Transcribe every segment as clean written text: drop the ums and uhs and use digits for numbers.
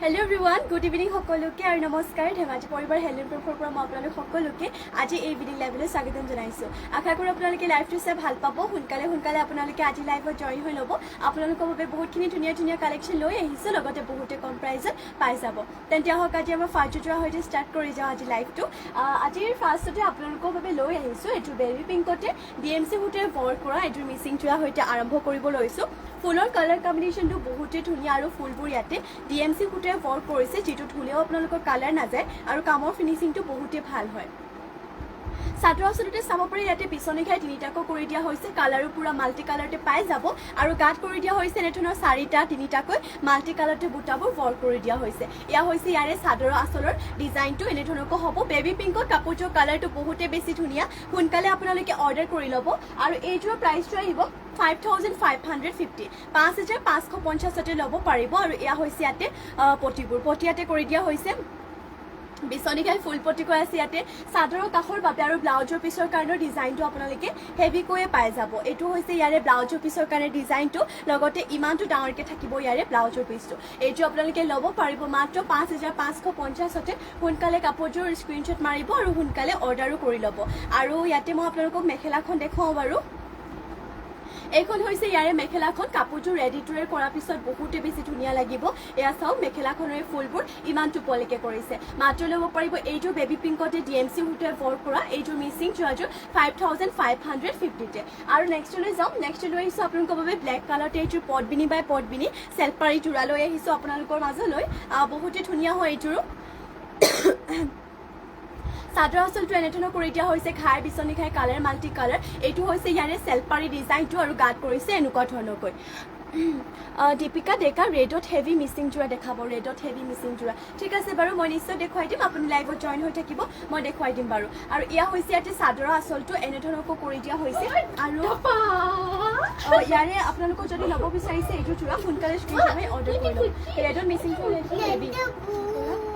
Hello everyone, good evening সকলোকে আৰু নমস্কাৰ ধেমাজি পৰিবাৰ হেলেন প্ৰফৰ পৰা মই আপোনালোক সকলোকে আজি এই ইভিনিং লাইভলৈ স্বাগতম জনাইছো আশা কৰোঁ আপোনালোকে লাইভটো চাই ভাল পাব সোনকালে আপোনালোকে আজি লাইভত জয়েন হৈ ল'ব আপোনালোকৰ বাবে বহুতখিনি ধুনীয়া কালেকশ্যন লৈ আহিছো লগতে বহুতে কম প্ৰাইজত পাই যাব তেন্তে আহক আজি আমাৰ ফাৰ্ষ্টটোৰ সৈতে ষ্টাৰ্ট কৰি যাওঁ আজি লাইভটো আজিৰ ফাৰ্ষ্টতে আপোনালোকৰ বাবে লৈ আহিছো এইটো বেবি পিংকতে ডিএমচি হুটে ৱৰ্ক কৰা এইটো মিচিং চুৰা সৈতে আৰম্ভ কৰিব লৈছো ফুলৰ কালাৰ কম্বিনেশ্যনটো বহুতে ধুনীয়া আৰু ফুলবোৰ ইয়াতে ডিএমচি হুটে ৱৰ্ক কৰিছে যেটো ধুলেও আপোনালোকৰ কালাৰ নাযায় আৰু কামৰ ফিনিশিংটো বহুতে ভাল হয় সাদৰ আচলতে চাব পাৰি ইয়াতে পিছনিখাই তিনিটাকৈ কৰি দিয়া হৈছে কালাৰো পুৰা মাল্টি কালাৰতে পাই যাব আৰু গাত কৰি দিয়া হৈছে এনেধৰণৰ চাৰিটা তিনিটাকৈ মাল্টি কালাৰতে বুটাবোৰ ৱৰ্ক কৰি দিয়া হৈছে ইয়া হৈছে ইয়াৰে সাদৰ আচলৰ ডিজাইনটো এনেধৰণকৈ হ'ব বেবি পিংকত কাপোৰটোৰ কালাৰটো বহুতে বেছি ধুনীয়া সোনকালে আপোনালোকে অৰ্ডাৰ কৰি ল'ব আৰু এইটোৰ প্ৰাইচটো আহিব 5550 5550 ল'ব পাৰিব আৰু ইয়া হৈছে ইয়াতে পটিবোৰ পটিয়াতে কৰি দিয়া হৈছে বিছনিখাই ফুল পটি কৈ আছে ইয়াতে সাদৰৰ কাখৰ বাবে আৰু ব্লাউজৰ পিছৰ কাৰণে ডিজাইনটো আপোনালোকে হেভি কৈয়ে পাই যাব এইটো হৈছে ইয়াৰে ব্লাউজৰ পিছৰ কাৰণে ডিজাইনটো লগতে ইমানটো ডাঙৰকে থাকিব ইয়াৰে ব্লাউজৰ পিছটো এইটো আপোনালোকে ল'ব পাৰিব মাত্ৰ 5550 সোনকালে কাপোৰযোৰ স্ক্ৰীনশ্বট মাৰিব আৰু সোনকালে অৰ্ডাৰো কৰি ল'ব আৰু ইয়াতে মই আপোনালোকক মেখেলাখন দেখুৱাও বাৰু এইখন হৈছে ইয়াৰে মেখেলাখন কাপোৰটো ৰেডি টু ৱেৰ কৰাৰ পিছত বহুতে বেছি ধুনীয়া লাগিব এয়া চাওক মেখেলাখনৰ ফুলবোৰ ইমানটো পলিকে কৰিছে মাত্ৰ ল'ব পাৰিব এইটো বেবি পিংকতে ডিএমচি হুটে ৱৰ্ক কৰা এইটো মিচিং চুৱাযোৰ 5550 তে আৰু নেক্সটলৈ যাম নেক্সটলৈ আহিছো আপোনালোকৰ বাবে ব্লেক কালাৰতে এইটো পটবিনি বাই পটবিনি চেলপাৰি জোৰা লৈ আহিছো আপোনালোকৰ মাজলৈ বহুতে ধুনীয়া হয় এইটোৰো সাদৰ আচলটো এনেধৰণৰ কৰি দিয়া হৈছে ঘাই বিছনিখাই কালাৰ মাল্টি কালাৰ এইটো হৈছে ইয়াৰে চেলপাৰি ডিজাইনটো আৰু গাত কৰিছে এনেকুৱা ধৰণৰকৈ দীপিকা ডেকা ৰেডত হেভি মিচিং জোৰা দেখাব ৰেডত হেভি মিচিং জোৰা ঠিক আছে বাৰু মই নিশ্চয় দেখুৱাই দিম আপুনি লাইভত জইন হৈ থাকিব মই দেখুৱাই দিম বাৰু আৰু ইয়া হৈছে ইয়াতে সাদৰ আচলটো এনেধৰণকৈ কৰি দিয়া হৈছে আৰু ইয়াৰে আপোনালোকক যদি ল'ব বিচাৰিছে এইটো জোৰা সোনকালে স্ক্ৰীনশ্বট মাৰি অৰ্ডাৰ কৰি ল'ব ৰেডত মিচিং জোৰা হেভি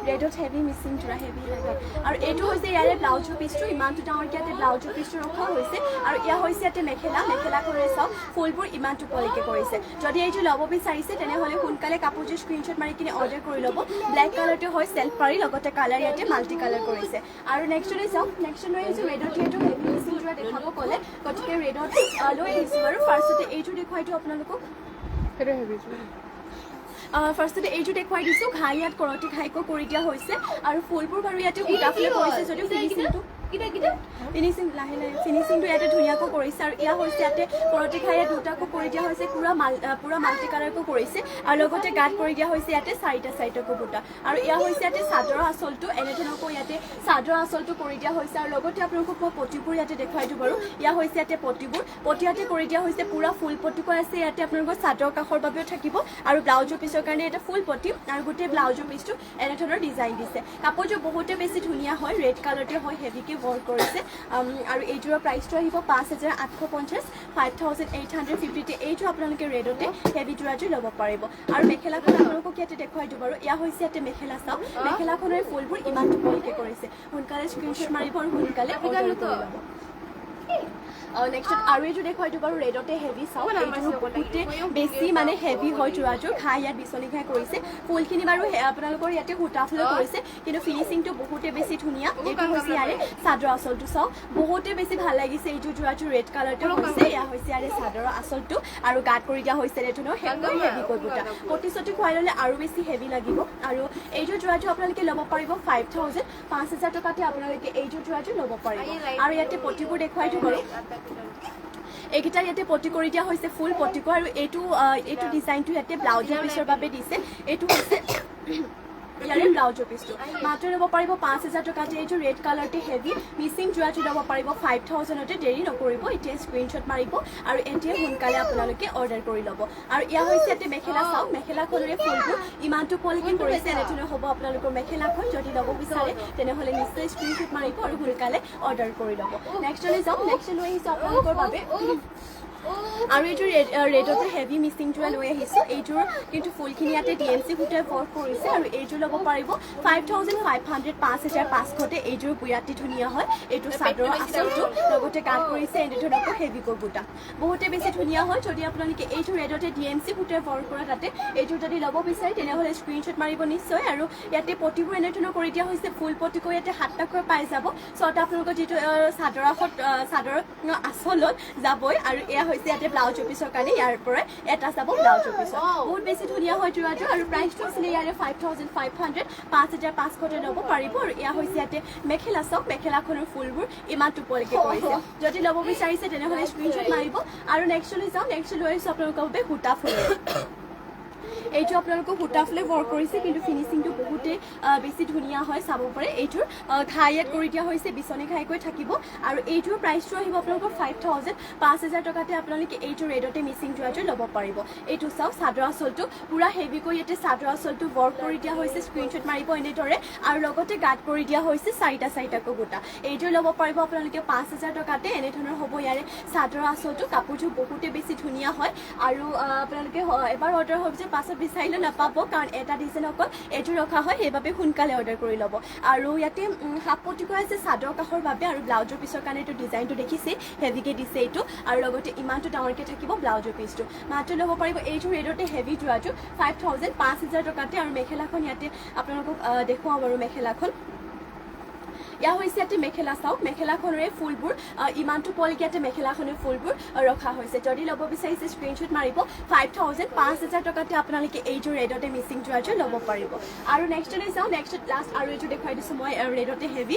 ৰেডত হেভি মিচিং জোৰা হেভি লাগে আৰু এইটো হৈছে ইয়াৰে ব্লাউজৰ পিছটো ইমানটো ডাঙৰকৈ ইয়াতে ব্লাউজৰ পিছটো ৰখা হৈছে আৰু ইয়া হৈছে ইয়াতে মেখেলাখনেৰে চাওক ফুলবোৰ ইমানটো পলিকে কৰিছে যদি এইটো ল'ব বিচাৰিছে তেনেহ'লে সোনকালে কাপোৰযোৰ স্ক্ৰীনশ্বট মাৰি কিনে অৰ্ডাৰ কৰি ল'ব ব্লেক কালাৰটো হয় চেল্ফ পাৰি লগতে কালাৰ ইয়াতে মাল্টি কালাৰ কৰিছে আৰু নেক্সটলৈ যাওক নেক্সট লৈ আহিছোঁ ৰেডত যিহেতু হেভি মিচিং জোৰা দেখাব ক'লে গতিকে ৰেডত লৈ আহিছোঁ আৰু ফাৰ্ষ্টতে এইটো দেখুৱাই দিওঁ আপোনালোকক সেইটো হেভি ফাৰ্ষ্টতে এইটো দেখুৱাই দিছোঁ ঘাই ইয়াত কৰতি ঘাইকৈ কৰি দিয়া হৈছে আৰু ফুলবোৰ বাৰু ইয়াতে সূতাফুলে কৰিছে যদিও ফিনিচিংটো ইয়াতে ধুনীয়াকৈ কৰিছে আৰু ইয়া হৈছে ইয়াতে কৰতি ঘাই ইয়াত দুটাকৈ কৰি দিয়া হৈছে পুৰা মাল্টি কালাৰকৈ কৰিছে আৰু লগতে গাত কৰি দিয়া হৈছে ইয়াতে চাৰিটাকৈ বুটা আৰু ইয়া হৈছে ইয়াতে চাদৰৰ আচলটো এনেধৰণকৈ ইয়াতে চাদৰৰ আচলটো কৰি দিয়া হৈছে আৰু লগতে আপোনালোকক মই পটিবোৰ ইয়াতে দেখুৱাই দিওঁ বাৰু ইয়া হৈছে ইয়াতে পটিয়াতে কৰি দিয়া হৈছে পুৰা ফুল পটিকৈ আছে ইয়াতে আপোনালোকৰ চাদৰ কাষৰ বাবেও থাকিব আৰু ব্লাউজৰ পিছৰ কাৰণে এটা ফুল পটি আৰু গোটেই ব্লাউজৰ পিছটো এনেধৰণৰ ডিজাইন দিছে কাপোৰযোৰ বহুতে বেছি ধুনীয়া হয় ৰেড কালাৰতে হয় হেভিকে ৱৰ্ক কৰিছে আৰু এইটোৰ প্ৰাইচটো আহিব 5850 5850 এইটো আপোনালোকে ৰেডতে হেভি জোৰাযোৰ ল'ব পাৰিব আৰু মেখেলাখন আপোনালোকক ইয়াতে দেখুৱাই দিওঁ বাৰু ইয়া হৈছে ইয়াতে মেখেলা চাওক মেখেলাখনৰ ফুলবোৰ ইমানটো পলিকে কৰিছে সোনকালে স্ক্ৰীনশ্বট মাৰিব আৰু সোনকালে অৰ্ডাৰ কৰি ল'ব নেক্সট আৰু এইটো দেখুৱাই দিওঁ বাৰু ৰেডতে হেভি চাওক এইটো বহুতে বেছি মানে হেভি হয় জোৰাযোৰ ঘাই ইয়াত বিচনি ঘাই কৰিছে ফুলখিনি বাৰু আপোনালোকৰ ইয়াতে সূতাফুলে কৰিছে কিন্তু ফিনিচিংটো বহুতে বেছি ধুনীয়া এইটো হৈছে ইয়াৰে চাদৰ আচলটো চাওক বহুতে বেছি ভাল লাগিছে এইটো জোৰাযোৰ ৰেড কালাৰটো হৈছে এয়া হৈছে ইয়াৰে চাদৰৰ আচলটো আৰু গাত কৰি দিয়া হৈছে এনেধৰণৰ হেভিকৈ বুটা পটি খুৱাই ল'লে আৰু বেছি হেভি লাগিব আৰু এইটো জোৰাযোৰ আপোনালোকে ল'ব পাৰিব 5000 টকাতে আপোনালোকে এইটো জোৰাযোৰ ল'ব পাৰিব আৰু ইয়াতে পটিবোৰ দেখুৱাই দিওঁ বাৰু এইকেইটা ইয়াতে পটি কৰি দিয়া হৈছে ফুল পটিকো আৰু এইটো ডিজাইনটো ইয়াতে ব্লাউজৰ পিছৰ বাবে দিছে এইটো হৈছে ইয়াৰে ব্লাউজৰ পিছটো মাত্ৰ ল'ব পাৰিব 5000 টকাতে এইটো ৰেড কালাৰতে হেভি মিচিং জোৰাটো ল'ব পাৰিব 5000তে দেৰি নকৰিব এতিয়া স্ক্ৰীনশ্বট মাৰিব আৰু এতিয়া সোনকালে আপোনালোকে অৰ্ডাৰ কৰি ল'ব আৰু ইয়া হৈছে ইয়াতে মেখেলা চাওক মেখেলাখনৰে ফুলবোৰ ইমানটো পলিকে কৰিছে এনেধৰণৰ হ'ব আপোনালোকৰ মেখেলাখন যদি ল'ব বিচাৰে তেনেহ'লে নিশ্চয় স্ক্ৰীনশ্বট মাৰিব আৰু সোনকালে অৰ্ডাৰ কৰি ল'ব নেক্সটলৈ যাওঁ নেক্সট লৈ আহিছোঁ আপোনালোকৰ বাবে আৰু এইযোৰ ৰেডতে হেভি মিচিং যোৰা লৈ আহিছোঁ এইযোৰ কিন্তু ফুলখিনি ইয়াতে DMC সূতাই ৱৰ্ক কৰিছে আৰু এইযোৰ ল'ব পাৰিব 5500 5500 এইযোৰ বিৰাটি ধুনীয়া হয় এইটো চাদৰৰ আঁচলটো লগতে কাট কৰিছে এনেধৰণকৈ হেভিকৈ বুটা বহুতে বেছি ধুনীয়া হয় যদি আপোনালোকে এইযোৰ ৰেডতে DMC সূতাই ৱৰ্ক কৰা তাতে এইযোৰ যদি ল'ব বিচাৰে তেনেহ'লে স্ক্ৰীনশ্বট মাৰিব নিশ্চয় আৰু ইয়াতে পটিবোৰ এনেধৰণৰ কৰি দিয়া হৈছে ফুল পটিকৈ ইয়াতে 7টাকৈ পাই যাব ছটা আপোনালোকৰ যিটো চাদৰৰ আঁচলত যাবই আৰু এয়া হৈছে ইয়াতে ব্লাউজ পিছৰ কাৰণে ইয়াৰ পৰা এটা চাব ব্লাউজ পিছত বহুত বেছি ধুনীয়া হয় যোৰাটো আৰু প্ৰাইচটো আছিলে ইয়াৰে 5500 5500 ল'ব পাৰিব আৰু এয়া হৈছে ইয়াতে মেখেলা চাওক মেখেলাখনৰ ফুলবোৰ ইমান টোপলকে কৰিছে যদি ল'ব বিচাৰিছে তেনেহ'লে স্ক্ৰীনশ্বট মাৰিব আৰু নেক্সটলৈ যাওঁ নেক্সট লৈ আহিছোঁ আপোনালোকৰ বাবে সূতা ফুল এইটো আপোনালোকক সূতা ফুলে ৱৰ্ক কৰিছে কিন্তু ফিনিচিংটো বহুতেই বেছি ধুনীয়া হয় চাব পাৰে এইটোৰ ঘাই ইয়াত কৰি দিয়া হৈছে বিচনী ঘাইকৈ থাকিব আৰু এইটোৰ প্ৰাইচটো আহিব আপোনালোকৰ 5000 টকাতে আপোনালোকে এইটো ৰেডতে মিচিং যোৰাটো ল'ব পাৰিব এইটো চাওক চাদৰ আঁচলটো পুৰা হেভিকৈ ইয়াতে চাদৰ আঁচলটো ৱৰ্ক কৰি দিয়া হৈছে স্ক্ৰীনশ্বট মাৰিব এনেদৰে আৰু লগতে গাঁত কৰি দিয়া হৈছে চাৰিটাকৈ গোটা এইটোৰ ল'ব পাৰিব আপোনালোকে 5000 টকাতে এনেধৰণৰ হ'ব ইয়াৰে চাদৰ আঁচলটো কাপোৰযোৰ বহুতেই বেছি ধুনীয়া হয় আৰু আপোনালোকে এবাৰ অৰ্ডাৰ হ'ব যে পাছত বিচাৰিলে নাপাব কাৰণ এটা ডিজাইন অকল এইটো ৰখা হয় সেইবাবে সোনকালে অৰ্ডাৰ কৰি ল'ব আৰু ইয়াতে হাফ পটি কৰা আছে চাদৰ কাষৰ বাবে আৰু ব্লাউজৰ পিছৰ কাৰণে এইটো ডিজাইনটো দেখিছে হেভিকে দিছে এইটো আৰু লগতে ইমানটো ডাঙৰকৈ থাকিব ব্লাউজৰ পিছটো মাত্ৰ ল'ব পাৰিব এইটো ৰেডতে হেভি যোৰাটো 5000 টকাতে আৰু মেখেলাখন ইয়াতে আপোনালোকক দেখুৱাওঁ বাৰু মেখেলাখন ইয়া হৈছে ইয়াতে মেখেলা চাওক মেখেলাখনৰে ফুলবোৰ ইমানটো পলিকে ইয়াতে মেখেলাখনৰ ফুলবোৰ ৰখা হৈছে যদি ল'ব বিচাৰিছে স্ক্ৰীনশ্বট মাৰিব 5000 টকাতে আপোনালোকে এইযোৰ ৰেডতে মিচিং যোৰাযোৰ ল'ব পাৰিব আৰু নেক্সটলৈ যাওঁ নেক্সট লাষ্ট আৰু এইযোৰ দেখুৱাই দিছোঁ মই ৰেডতে হেভি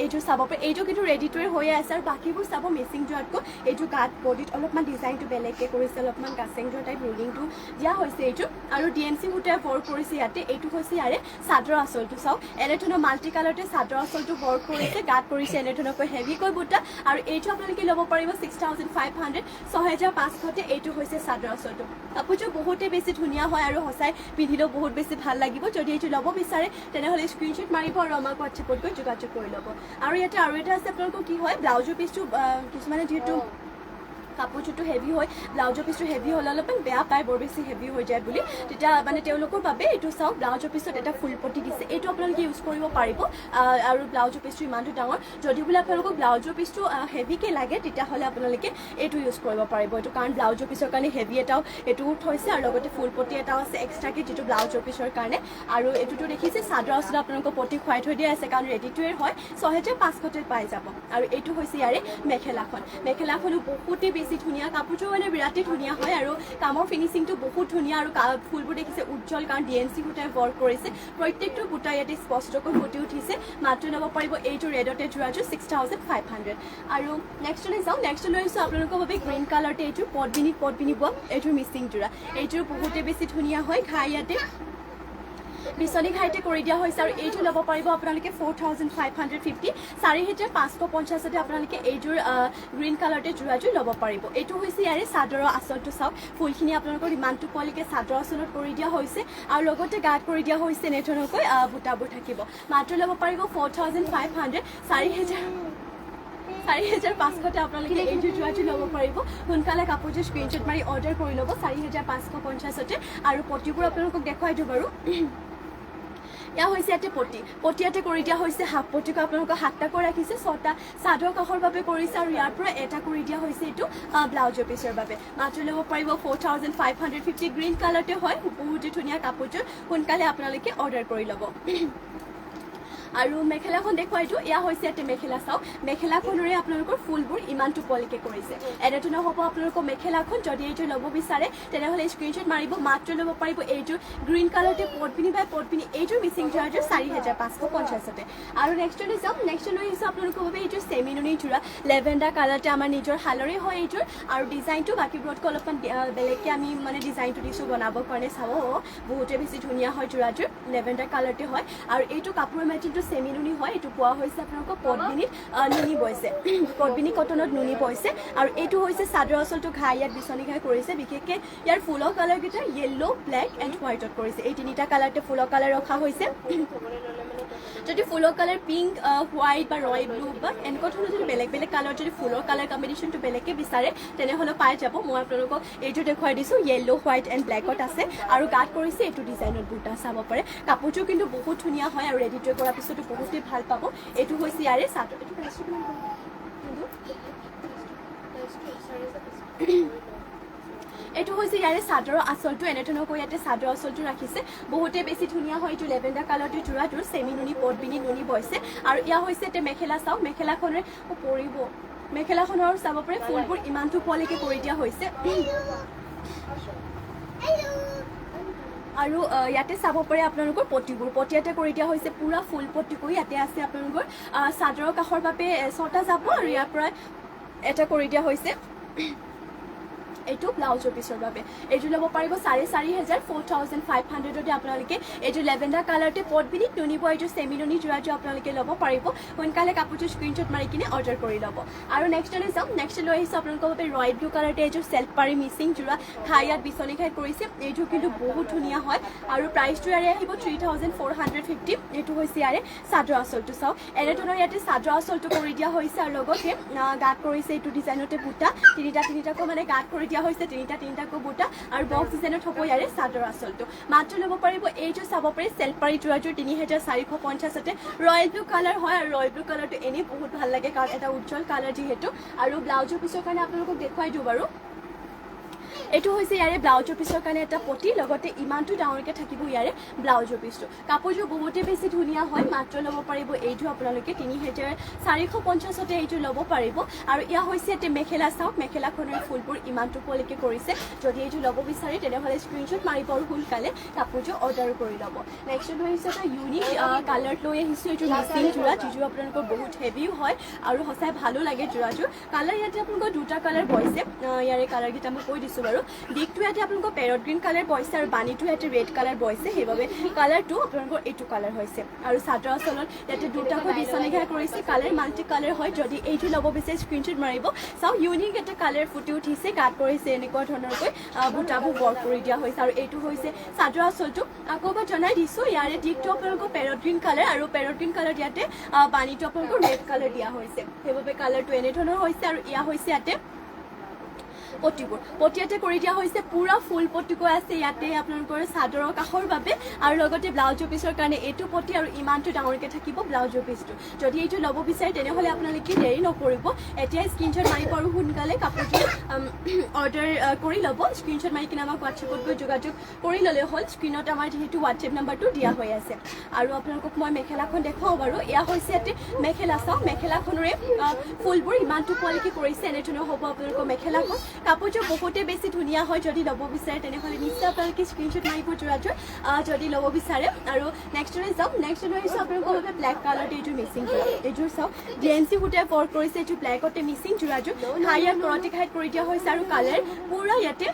এইযোৰ চাব পাৰে এইটো কিন্তু ৰেডিটোৱে হৈয়ে আছে আৰু বাকীবোৰ চাব মিচিং যোৰাতকৈ এইটো গাত বডিত অলপমান ডিজাইনটো বেলেগকৈ কৰিছে অলপমান গাছেং যোৰা টাইপ ৰুলিংটো দিয়া হৈছে এইটো আৰু DMC সূতাই ৱৰ্ক কৰিছে ইয়াতে এইটো হৈছে ইয়াৰে চাদৰ আঁচলটো চাওক এনেধৰণৰ মাল্টি কালাৰতে চাদৰ আঁচলটো ৱৰ্ক কৰিছে গাত কৰিছে এনেধৰণকৈ হেভিকৈ বুটা আৰু এইটো আপোনালোকে ল'ব পাৰিব 6500 6500 এইটো হৈছে চাদৰ আঁচলটো কাপোৰযোৰ বহুতেই বেছি ধুনীয়া হয় আৰু সঁচাই পিন্ধিলেও বহুত বেছি ভাল লাগিব যদি এইটো ল'ব বিচাৰে তেনেহ'লে স্ক্ৰীনশ্বট মাৰিব আৰু আমাক হোৱাটছএপত গৈ যোগাযোগ কৰি ল'ব আৰু ইয়াতে আৰু এটা আছে আপোনালোকৰ কি হয় ব্লাউজৰ পিছটো কিছুমানে যিহেতু কাপোৰযোৰটো হেভি হয় ব্লাউজৰ পিছটো হেভি হ'লে অলপমান বেয়া পায় বৰ বেছি হেভি হৈ যায় বুলি তেতিয়া মানে তেওঁলোকৰ বাবে এইটো চাওক ব্লাউজৰ পিছত এটা ফুল পটি দিছে এইটো আপোনালোকে ইউজ কৰিব পাৰিব আৰু ব্লাউজৰ পিছটো ইমানটো ডাঙৰ যদি বোলে আপোনালোকক ব্লাউজৰ পিছটো হেভিকৈ লাগে তেতিয়াহ'লে আপোনালোকে এইটো ইউজ কৰিব পাৰিব এইটো কাৰণ ব্লাউজৰ পিছৰ কাৰণে হেভি এটাও এইটো থৈছে আৰু লগতে ফুল পটি এটাও আছে এক্সট্ৰাকৈ যিটো ব্লাউজৰ পিছৰ কাৰণে আৰু এইটোতো দেখিছে চাদৰ আঁচলত আপোনালোকৰ পটি খুৱাই থৈ দিয়া আছে কাৰণ ৰেডিটোৱে হয় 6500 পাই যাব আৰু এইটো হৈছে ইয়াৰে মেখেলাখনো বহুতেই বেছি ধুনীয়া কাপোৰযোৰ মানে বিৰাটেই ধুনীয়া হয় আৰু কামৰ ফিনিচিংটো বহুত ধুনীয়া আৰু ফুলবোৰ দেখিছে উজ্জ্বল কাৰণ DMC সূতাই ৱৰ্ক কৰিছে প্ৰত্যেকটো বুটা ইয়াতে স্পষ্টকৈ ফুটি উঠিছে মাত্ৰ ল'ব পাৰিব এইটো ৰেডতে যোৰাযোৰ 6500 আৰু নেক্সটলৈ যাওঁ নেক্সটলৈ আহিছোঁ আপোনালোকৰ বাবে গ্ৰীণ কালাৰতে এইটো পদ্মিনী বোৱা এইটোৰ মিচিং যোৰা এইটোৰ বহুতেই বেছি ধুনীয়া হয় ঘাই ইয়াতে বিচনী ঘাইতে কৰি দিয়া হৈছে আৰু এইটো ল'ব পাৰিব আপোনালোকে 4550 4550 আপোনালোকে এইযোৰ গ্ৰীণ কালাৰতে যোৰাযোৰ ল'ব পাৰিব এইটো হৈছে ইয়াৰে চাদৰৰ আঁচলটো চাওক ফুলখিনি আপোনালোকৰ ইমানটো পলিকে চাদৰ আঁচলত কৰি দিয়া হৈছে আৰু লগতে গাত কৰি দিয়া হৈছে এনেধৰণকৈ বুটাবোৰ থাকিব মাত্ৰ ল'ব পাৰিব 4500 4500 আপোনালোকে এইযোৰ যোৰাযোৰ ল'ব পাৰিব সোনকালে কাপোৰযোৰ স্ক্ৰীনশ্বট মাৰি অৰ্ডাৰ কৰি ল'ব 4550 আৰু পটিবোৰ আপোনালোকক দেখুৱাই দিওঁ বাৰু ইয়া হৈছে ইয়াতে পটি ইয়াতে কৰি দিয়া হৈছে হাফ পটিকো আপোনালোকক 7টাকৈ ৰাখিছে 6টা চাদৰ কাষৰ বাবে কৰিছে আৰু ইয়াৰ পৰা এটা কৰি দিয়া হৈছে এইটো ব্লাউজৰ পিছৰ বাবে মাত্ৰ ল'ব পাৰিব 4550 গ্ৰীণ কালাৰতে হয় বহুতেই ধুনীয়া কাপোৰযোৰ সোনকালে আপোনালোকে অৰ্ডাৰ কৰি ল'ব আৰু মেখেলাখন দেখুৱাই দিওঁ এয়া হৈছে ইয়াতে মেখেলা চাওক মেখেলাখনৰে আপোনালোকৰ ফুলবোৰ ইমানটো পলিকে কৰিছে এনেধৰণৰ হ'ব আপোনালোকৰ মেখেলাখন যদি এইযোৰ ল'ব বিচাৰে তেনেহ'লে স্ক্ৰীনশ্বট মাৰিব মাত্ৰ ল'ব পাৰিব এইযোৰ গ্ৰীণ কালাৰতে পদ্মিনী এইযোৰ মিচিং যোৰাযোৰ 4550 আৰু নেক্সটলৈ যাম নেক্সটলৈ আহিছোঁ আপোনালোকৰ বাবে এইযোৰ চেমিনুনি যোৰা লেভেণ্ডাৰ কালাৰতে আমাৰ নিজৰ শালৰে হয় এইযোৰ আৰু ডিজাইনটো বাকীবোৰতকৈ অলপমান বেলেগকৈ আমি মানে ডিজাইনটো দিছোঁ বনাবৰ কাৰণে চাব বহুতেই বেছি ধুনীয়া হয় যোৰাযোৰ লেভেণ্ডাৰ কালাৰতে হয় আৰু এইটো কাপোৰৰ মেটেৰিয়েলটো চেমিনুনি হয় এইটো পোৱা হৈছে আপোনালোকৰ পদ্মিনীত নুনি বৈছে পদ্মিনী কটনত নুনি বৈছে আৰু এইটো হৈছে চাদৰ আঁচলটো ঘাই ইয়াত বিচনী ঘাই কৰিছে বিশেষকৈ ইয়াৰ ফুলৰ কালাৰকেইটা য়েল্ল' ব্লেক এণ্ড হোৱাইটত কৰিছে এই তিনিটা কালাৰতে ফুলৰ কালাৰ ৰখা হৈছে যদি ফুলৰ কালাৰ পিংক হোৱাইট বা ৰয়েল ব্লু বা এনেকুৱা ধৰণৰ যদি বেলেগ বেলেগ কালাৰ যদি ফুলৰ কালাৰ কম্বিনেশ্যনটো বেলেগকৈ বিচাৰে তেনেহ'লে পাই যাব মই আপোনালোকক এইটো দেখুৱাই দিছোঁ য়েল্ল' হোৱাইট এণ্ড ব্লেকত আছে আৰু গাত কৰিছে এইটো ডিজাইনত বুটা চাব পাৰে কাপোৰযোৰ কিন্তু বহুত ধুনীয়া হয় আৰু ৰেডি টু কৰাৰ পিছতো বহুতেই ভাল পাব এইটো হৈছে ইয়াৰে চাদৰ এইটো হৈছে ইয়াৰে চাদৰৰ আঁচলটো এনেধৰণৰকৈ ইয়াতে চাদৰ আঁচলটো ৰাখিছে বহুতেই বেছি ধুনীয়া হয় এইটো লেভেণ্ডাৰ কালাৰটো যোৰাটোৰ চেমি নুনি পটবিনি নুনি বৈছে আৰু ইয়াৰ হৈছে এতিয়া মেখেলা চাওক মেখেলাখনে পৰিব মেখেলাখনৰ চাব পাৰে ফুলবোৰ ইমানটো পোৱালৈকে কৰি দিয়া হৈছে আৰু ইয়াতে চাব পাৰে আপোনালোকৰ পটিবোৰ পটি ইয়াতে কৰি দিয়া হৈছে পুৰা ফুল পটি কৰি ইয়াতে আছে আপোনালোকৰ চাদৰৰ কাষৰ বাবে 6টা যাব আৰু ইয়াৰ পৰা এটা কৰি দিয়া হৈছে এইটো ব্লাউজৰ পিছৰ বাবে এইটো ল'ব পাৰিব 4,500 4,500 আপোনালোকে এইটো লেভেণ্ডাৰ কালাৰতে পটবিনি নুনিব এইটো চেমি নুনি যোৰাটো আপোনালোকে ল'ব পাৰিব সোনকালে কাপোৰটো স্ক্ৰীনশ্বট মাৰি কিনে অৰ্ডাৰ কৰি ল'ব আৰু নেক্সটলৈ যাম নেক্সট লৈ আহিছোঁ আপোনালোকৰ বাবে ৰয়েল ব্লু কালাৰতে এইটো চেল্ফ পাৰি মিচিং যোৰা খাই ইয়াত বিচনী খাই কৰিছে এইটো কিন্তু বহুত ধুনীয়া হয় আৰু প্ৰাইচটো ইয়াৰে আহিব 3,450 এইটো হৈছে ইয়াৰে চাদৰ আঁচলটো চাওক এনেধৰণৰ ইয়াতে চাদৰ আঁচলটো কৰি দিয়া হৈছে আৰু লগতে গাত কৰিছে এইটো ডিজাইনতে বুটা তিনিটাকৈ মানে গাত কৰি দিয়া হৈছে তিনিটাকৈ বুটা আৰু বক্স ডিজাইনত হ'ব ইয়াৰে চাদৰ আঁচলটো মাত্ৰ ল'ব পাৰিব এইটো চাব পাৰি চেল্ফ পাৰি যোৰাযোৰ 3,450 ৰয়েল ব্লু কালাৰ হয় আৰু ৰয়েল ব্লু কালাৰটো এনেই বহুত ভাল লাগে কাৰণ এটা উজ্জ্বল কালাৰ যিহেতু আৰু ব্লাউজৰ পিছৰ কাৰণে আপোনালোকক দেখুৱাই দিওঁ বাৰু এইটো হৈছে ইয়াৰে ব্লাউজৰ পিছৰ কাৰণে এটা পটি লগতে ইমানটো ডাঙৰকৈ থাকিব ইয়াৰে ব্লাউজৰ পিছটো কাপোৰযোৰ বহুতেই বেছি ধুনীয়া হয় মাত্ৰ ল'ব পাৰিব এইটো আপোনালোকে 3,450 এইটো ল'ব পাৰিব আৰু ইয়াৰ হৈছে ইয়াতে মেখেলা চাওক মেখেলাখনৰ ফুলবোৰ ইমানটো পোৱালৈকে কৰিছে যদি এইটো ল'ব বিচাৰে তেনেহ'লে স্ক্ৰীনশ্বট মাৰিব আৰু সোনকালে কাপোৰযোৰ অৰ্ডাৰ কৰি ল'ব নেক্সট লৈ আহিছোঁ এটা ইউনিক কালাৰত লৈ আহিছোঁ এইটো মিচিং যোৰা যিযোৰ আপোনালোকৰ বহুত হেভিও হয় আৰু সঁচাই ভালো লাগে যোৰাযোৰ কালাৰ ইয়াতে আপোনালোকৰ দুটা কালাৰ বৈছে ইয়াৰে কালাৰকেইটা মই কৈ দিছোঁ বাৰু দিকটো ইয়াতে আপোনালোকৰ পেৰট গ্ৰীণ কালাৰ বৈছে আৰু বাণীটো ইয়াতে ৰেড কালাৰ বৈছে সেইবাবে কালাৰটো আপোনালোকৰ এইটো কালাৰ হৈছে আৰু চাদৰ আঁচলত ইয়াতে দুটাকৈ বিচনী ঘাই কৰিছে কালাৰ মাল্টি কালাৰ হয় যদি এইটো ল'ব বিচাৰে স্ক্ৰীনশ্বট মাৰিব চাওক ইউনিক এটা কালাৰ ফুটি উঠিছে গাত কৰিছে এনেকুৱা ধৰণৰকৈ বুটাবোৰ ৱৰ্ক কৰি দিয়া হৈছে আৰু এইটো হৈছে চাদৰ আঁচলটো আকৌ এবাৰ জনাই দিছোঁ ইয়াৰে দিকটো আপোনালোকৰ পেৰট গ্ৰীণ কালাৰ আৰু পেৰট গ্ৰীণ কালাৰ ইয়াতে বাণীটো আপোনালোকৰ ৰেড কালাৰ দিয়া হৈছে সেইবাবে কালাৰটো এনেধৰণৰ হৈছে আৰু এয়া হৈছে ইয়াতে পটিবোৰ পটি ইয়াতে কৰি দিয়া হৈছে পুৰা ফুল পটিকৈ আছে ইয়াতে আপোনালোকৰ চাদৰৰ কাষৰ বাবে আৰু লগতে ব্লাউজৰ পিছৰ কাৰণে এইটো পটি আৰু ইমানটো ডাঙৰকৈ থাকিব ব্লাউজৰ পিছটো যদি এইটো ল'ব বিচাৰে তেনেহ'লে আপোনালোকে দেৰি নকৰিব এতিয়াই স্ক্ৰীনশ্বট মাৰিব আৰু সোনকালে কাপোৰটো অৰ্ডাৰ কৰি ল'ব স্ক্ৰীনশ্বট মাৰি কিনে আমাক হোৱাটছএপত গৈ যোগাযোগ কৰি ল'লে হ'ল স্ক্ৰীনত আমাৰ যিহেতু হোৱাটছএপ নাম্বাৰটো দিয়া হৈ আছে আৰু আপোনালোকক মই মেখেলাখন দেখুৱাওঁ বাৰু এয়া হৈছে ইয়াতে মেখেলা চাওক মেখেলাখনৰে ফুলবোৰ ইমানটো পোৱালৈকে কৰিছে এনেধৰণৰ হ'ব আপোনালোকৰ মেখেলাখন কাপোৰযোৰ বহুতেই বেছি ধুনীয়া হয় যদি ল'ব বিচাৰে তেনেহ'লে নিশ্চয় আপোনালোকে স্ক্ৰীনশ্বট মাৰিব যোৰাযোৰ যদি ল'ব বিচাৰে আৰু নেক্সটলৈ যাওক নেক্সট লৈ আহিছোঁ আপোনালোকৰ বাবে ব্লেক কালাৰতে এইযোৰ মিচিং যোৰা এইযোৰ চাওক DNC সূতাই ৱৰ্ক কৰিছে এইটো ব্লেকতে মিচিং যোৰাযোৰ হাইয়াৰ কৰতি ঘাইত কৰি দিয়া হৈছে আৰু কালাৰ পুৰা ইয়াতে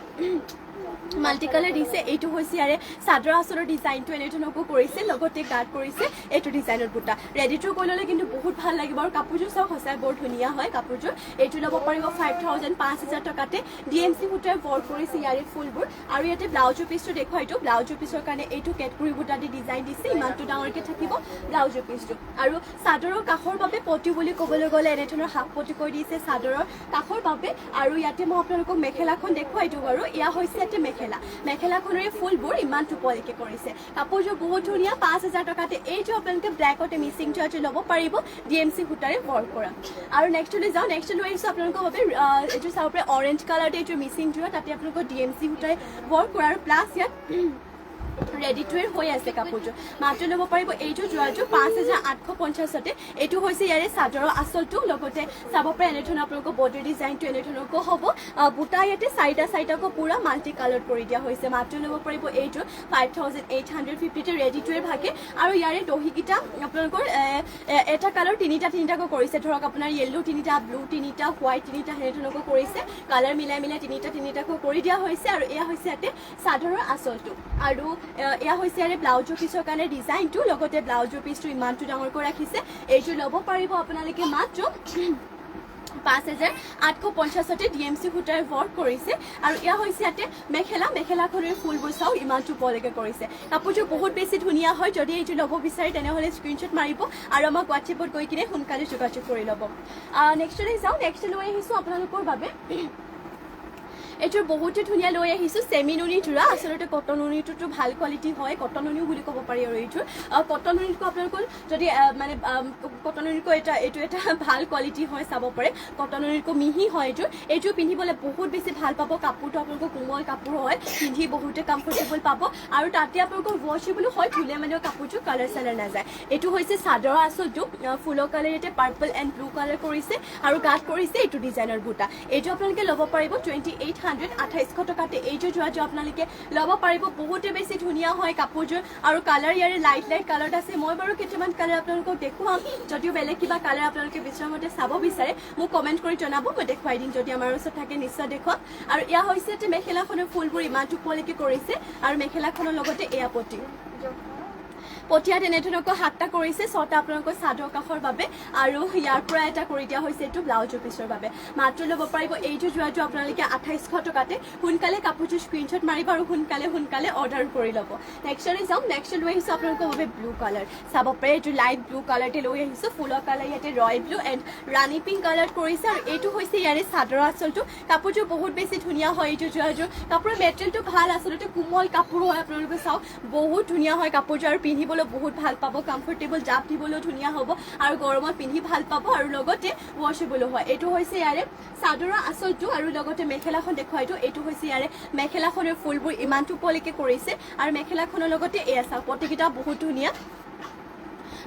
মাল্টি কালাৰ দিছে এইটো হৈছে ইয়াৰে চাদৰ আঁচলৰ ডিজাইনটো এনেধৰণৰকৈ কৰিছে লগতে গাত কৰিছে এইটো ডিজাইনৰ বুটা ৰেডি টু কৰি ল'লে কিন্তু বহুত ভাল লাগিব আৰু কাপোৰযোৰ চাওক সঁচাই বৰ ধুনীয়া হয় কাপোৰযোৰ এইটো ল'ব পাৰিব 5,000 টকাতে DNC সূতাই ৱৰ্ক কৰিছে ইয়াৰে ফুলবোৰ আৰু ইয়াতে ব্লাউজৰ পিছটো দেখুৱাই দিওঁ ব্লাউজৰ পিছৰ কাৰণে এইটো কেটকুৰি বুটা দি ডিজাইন দিছে ইমানটো ডাঙৰকৈ থাকিব ব্লাউজৰ পিছটো আৰু চাদৰৰ কাষৰ বাবে পটি বুলি ক'বলৈ গ'লে এনেধৰণৰ হাফ পটি কৰি দিছে চাদৰৰ কাষৰ বাবে আৰু ইয়াতে মই আপোনালোকক মেখেলাখন দেখুৱাই দিওঁ বাৰু এয়া হৈছে ইয়াতে মেখেলাখনৰে ফুলবোৰ ইমানটো পোৱালৈকে কৰিছে কাপোৰযোৰ বহুত ধুনীয়া 5,000 টকাতে এইটো আপোনালোকে ব্লেকতে মিচিং যোৰাযোৰ ল'ব পাৰিব DMC সূতাৰে ৱৰ্ক কৰা আৰু নেক্সটলৈ যাওঁ নেক্সট লৈ আহিছোঁ আপোনালোকৰ বাবে এইটো চাব পাৰে অৰেঞ্জ কালাৰতে এইটো মিচিং যোৰা তাতে আপোনালোকৰ DMC সূতাৰে ৱৰ্ক কৰা আৰু প্লাছ ইয়াত ৰেডি টু ৱেৰ হৈ আছে কাপোৰযোৰ মাত্ৰ ল'ব পাৰিব এইটো যোৰাযোৰ 5,850 এইটো হৈছে ইয়াৰে চাদৰৰ আঁচলটো লগতে চাব পাৰে এনেধৰণৰ আপোনালোকৰ বডি ডিজাইনটো এনেধৰণৰকৈ হ'ব বুটা ইয়াতে চাৰিটাকৈ পুৰা মাল্টি কালাৰ কৰি দিয়া হৈছে মাত্ৰ ল'ব পাৰিব এইটো 5,850 ৰেডি টু ৱেৰ ভাগে আৰু ইয়াৰে দহিকেইটা আপোনালোকৰ এটা কালাৰ তিনিটাকৈ কৰিছে ধৰক আপোনাৰ য়েল্লো তিনিটা ব্লু তিনিটা হোৱাইট তিনিটা এনেধৰণৰকৈ কৰিছে কালাৰ মিলাই তিনিটাকৈ কৰি দিয়া হৈছে আৰু এয়া হৈছে ইয়াতে চাদৰৰ আঁচলটো আৰু এয়া হৈছে ইয়াৰে ব্লাউজৰ পিছৰ কাৰণে ডিজাইনটো লগতে ব্লাউজৰ পিছটো ইমানটো ডাঙৰকৈ ৰাখিছে এইটো ল'ব পাৰিব আপোনালোকে মাত্ৰ 5850তে DMC সূতাৰে ৱৰ্ক কৰিছে আৰু ইয়া হৈছে ইয়াতে মেখেলাখনৰ ফুলবোৰ চাও ইমানটো পলেকে কৰিছে কাপোৰটো বহুত বেছি ধুনীয়া হয় যদি এইটো ল'ব বিচাৰে তেনেহলে স্ক্ৰিনশ্বট মাৰিব আৰু আমাক WhatsAppত গৈ কিনে সোনকালে যোগাযোগ কৰি ল'ব নেক্সটলৈ যাও নেক্সট লৈ আহিছো আপোনালোকৰ বাবে এটোৰ বহুতে ধুনীয়া লৈ আহিছো সেমি নুনি জোৰা আসলতে কটন নুনিটো ভাল কোৱালিটি হয় কটন নুনি বুলি ক'ব পাৰি আৰু এইটোৰ কটন নুনিটো আপোনালোকৰ যদি মানে কটন নুনিটো এটা ভাল কোৱালিটি হয় চাব পাৰে কটন নুনিটো মিহি হয় এইটো পিন্ধিবলৈ বহুত বেছি ভাল পাব কাপোৰটো আপোনালোকৰ কোমল কাপোৰ হয় পিন্ধি বহুতে কমফৰ্টেবল পাব আৰু তাতে আপোনালোকৰ ওয়াশেবল হয় ধুলে মানে কাপোৰটো কালাৰ সালাৰ নাযায় এইটো হৈছে চাদৰ আসলটো ফুলৰ কালাৰ এতে পাৰ্পল এণ্ড ব্লু কালাৰ কৰিছে আৰু গাত কৰিছে এইটো ডিজাইনৰ বুটা এইটো আপোনালোকে ল'ব পাৰিব 2800 টকাতে এইটো যোৱাটো আপোনালোকে ল'ব পাৰিব বহুতে বেছি ধুনীয়া হয় কাপোৰযোৰ আৰু কালাৰ ইয়াৰে লাইট কালাৰ আছে মই বাৰু কেইটামান কালাৰ আপোনালোকক দেখুৱাম যদিও বেলেগ কিবা কালাৰ আপোনালোকে বিচৰামতে চাব বিচাৰে মোক কমেন্ট কৰি জনাব মই দেখুৱাই দিম যদি আমাৰ ওচৰত থাকে নিশ্চয় দেখুৱাম আৰু ইয়া হৈছে যে মেখেলাখনৰ ফুলবোৰ ইমানটো পলেকে কৰিছে আৰু মেখেলাখনৰ লগতে এয়া পটি পটিয়াত এনেধৰণকৈ 7টা কৰিছে 6টা আপোনালোকৰ চাদৰ কাখৰ বাবে আৰু ইয়াৰ পৰা এটা কৰি দিয়া হৈছে এইটো ব্লাউজ পিছৰ বাবে মাত্ৰ ল'ব পাৰিব এইটো যোৱাটো আপোনালোকে 2800 টকাতে সোনকালে কাপোৰটো স্ক্ৰিনশ্বট মাৰিব আৰু সোনকালে অৰ্ডাৰ কৰি ল'ব নেক্সটলৈ যাম নেক্সট লৈ আহিছো আপোনালোকৰ বাবে ব্লু কালাৰ চাব পাৰে এইটো লাইট ব্লু কালাৰতে লৈ আহিছো ফুলৰ কালাৰ ইয়াতে royal blue and Rani pink colour কৰিছে আৰু এইটো হৈছে ইয়াৰে চাদৰ আচলটো কাপোৰটো বহুত বেছি ধুনীয়া হয় এইটো যোৱাটো কাপোৰৰ মেটেৰিয়েলটো ভাল আচলতে কোমল কাপোৰ হয় আপোনালোকে চাওক বহুত ধুনীয়া হয় কাপোৰটো আৰু পিন্ধিব বহুত ভাল পাব কমফৰ্টেবল জাপ দিবলৈ ধুনীয়া হ'ব আৰু গৰমত পিন্ধি ভাল পাব আৰু লগতে ওয়াশেবল হয় এইটো হৈছে ইয়াৰে চাদৰৰ আচলটো আৰু লগতে মেখেলাখন দেখুৱাইটো এইটো হৈছে ইয়াৰে মেখেলাখনৰ ফুলবোৰ ইমানটো পলেকে কৰিছে আৰু মেখেলাখনৰ লগতে এয়া চাওক পটিকিটা বহুত ধুনীয়া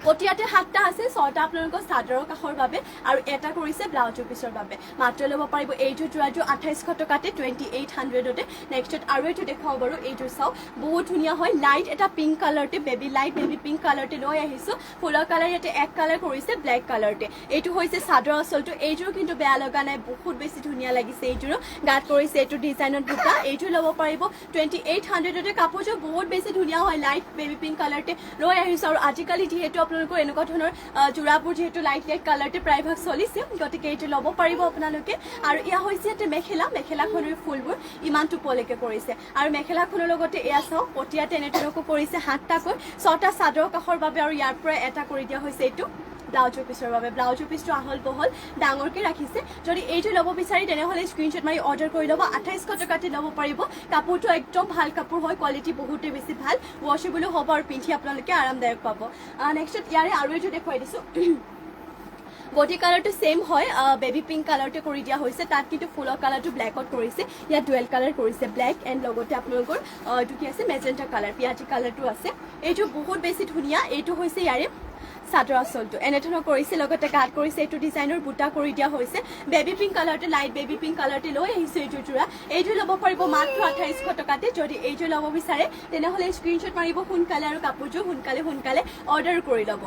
পটিয়াতে 7টা আছে 6টা আপোনালোকৰ চাদৰৰ কাখৰ বাবে আৰু এটা কৰিছে ব্লাউজৰ পিছৰ বাবে মাত্ৰ ল'ব পাৰিব এইটো যোৱাটো 2800 টকাতে 2800তে নেক্সটত আৰু এইটো দেখাও বাৰু এইটো চাও বহুত ধুনীয়া হয় লাইট এটা পিংক কালাৰতে বেবি পিংক কালাৰতে লৈ আহিছো ফুলৰ কালাৰ ইয়াতে এক কালাৰ কৰিছে ব্ল্যাক কালাৰতে এইটো হৈছে চাদৰ আচলটো এইটোৰ কিন্তু বেয়া লগা নাই বহুত বেছি ধুনীয়া লাগিছে এইটোৰ গাত কৰিছে এইটো ডিজাইনৰ বুটা এইটো ল'ব পাৰিব 2800তে কাপোৰটো বহুত বেছি ধুনীয়া হয় লাইট বেবি পিংক কালাৰতে লৈ আহিছো আৰু আজিকালি যিহেতু আপোনালোকৰ এনেকুৱা ধৰণৰ জোৰাবোৰ যেহেতু লাইট কালাৰতে প্ৰায়ভাগ চলিছে গতিকে এইটো ল'ব পাৰিব আপোনালোকে আৰু ইয়া হৈছে এটা মেখেলাখনৰ ফুলবোৰ ইমানটো পলেকে কৰিছে আৰু মেখেলাখনৰ লগতে এয়া চাওক পটিয়াতে এনেধৰণকৈ কৰিছে 7টাকৈ 6টা চাদৰ কাখৰ বাবে আৰু ইয়াৰ পৰা এটা কৰি দিয়া হৈছে এইটো ব্লাউজৰ পিছৰ বাবে ব্লাউজৰ পিছটো আহল বহল ডাঙৰকে ৰাখিছে যদি এইটো ল'ব বিচাৰি তেনেহলে স্ক্ৰিনশ্বট মাৰি অৰ্ডাৰ কৰি ল'ব 2800 টকাতে ল'ব পাৰিব কাপোৰটো একদম ভাল কাপোৰ হয় কোৱালিটি বহুতে বেছি ভাল ওয়াশেবল হ'ব আৰু পিন্ধি আপোনালোকে আৰামদায়ক পাব নেক্সট ইয়াৰে আৰু এইটো দেখুৱাই দিছো বডি কালাৰটো সেম হয় বেবি পিংক কালাৰতে কৰি দিয়া হৈছে তাত কিন্তু ফুলৰ কালাৰটো ব্ল্যাকত কৰিছে ইয়াত ডুৱেল কালাৰ কৰিছে ব্ল্যাক এণ্ড লগতে আপোনালোকৰ এইটো কি আছে মেজেন্টা কালাৰ পিয়াজি কালাৰটো আছে এইটো বহুত বেছি ধুনীয়া এইটো হৈছে ইয়াৰে চাদৰ আচলটো এনেধৰণৰ কৰিছে লগতে গাত কৰিছে এইটো ডিজাইনৰ বুটা কৰি দিয়া হৈছে বেবি পিংক কালাৰতে লাইট বেবি পিংক কালাৰতে লৈ আহিছে এইটো জোৰা এইটো ল'ব পাৰিব মাত্ৰ 2800 টকাতে যদি এইটো ল'ব বিচাৰে তেনেহলে স্ক্ৰিনশ্বট মাৰিব সোনকালে আৰু কাপোৰযোৰ সোনকালে অৰ্ডাৰ কৰি ল'ব